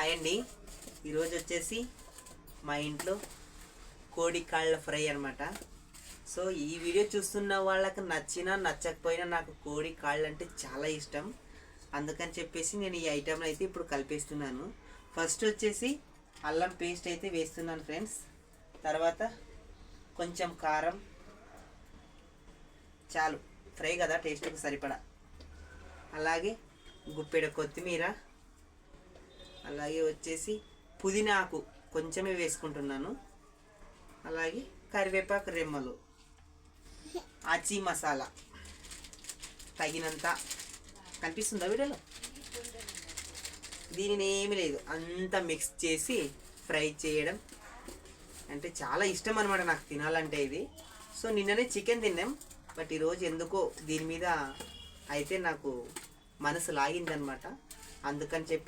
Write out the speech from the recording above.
Hi అండి. ఈరోజు వచ్చేసి మా ఇంట్లో కోడి కాళ్ళ ఫ్రై అనమాట. సో ఈ వీడియో చూస్తున్న వాళ్ళకి నచ్చినా నచ్చకపోయినా నాకు కోడి కాళ్ళు అంటే చాలా ఇష్టం. అందుకని చెప్పేసి నేను ఈ ఐటెంని అయితే ఇప్పుడు కలిపేస్తున్నాను. ఫస్ట్ వచ్చేసి అల్లం పేస్ట్ అయితే వేస్తున్నాను ఫ్రెండ్స్. తర్వాత కొంచెం కారం, చాలు ఫ్రై కదా టేస్ట్కి సరిపడా. అలాగే గుప్పెడ కొత్తిమీర, అలాగే వచ్చేసి పుదీనా ఆకు కొంచెమే వేసుకుంటున్నాను. అలాగే కరివేపాకు రెమ్మలు, ఆచి మసాలా తగినంత. కనిపిస్తుందా వీడియోలో? దీనిని ఏమీ లేదు, అంతా మిక్స్ చేసి ఫ్రై చేయడం అంటే చాలా ఇష్టం అనమాట నాకు తినాలంటే ఇది. సో నిన్ననే చికెన్ తిన్నాం, బట్ ఈరోజు ఎందుకో దీని మీద అయితే నాకు మనసు లాగిందనమాట. అందుకని చెప్పి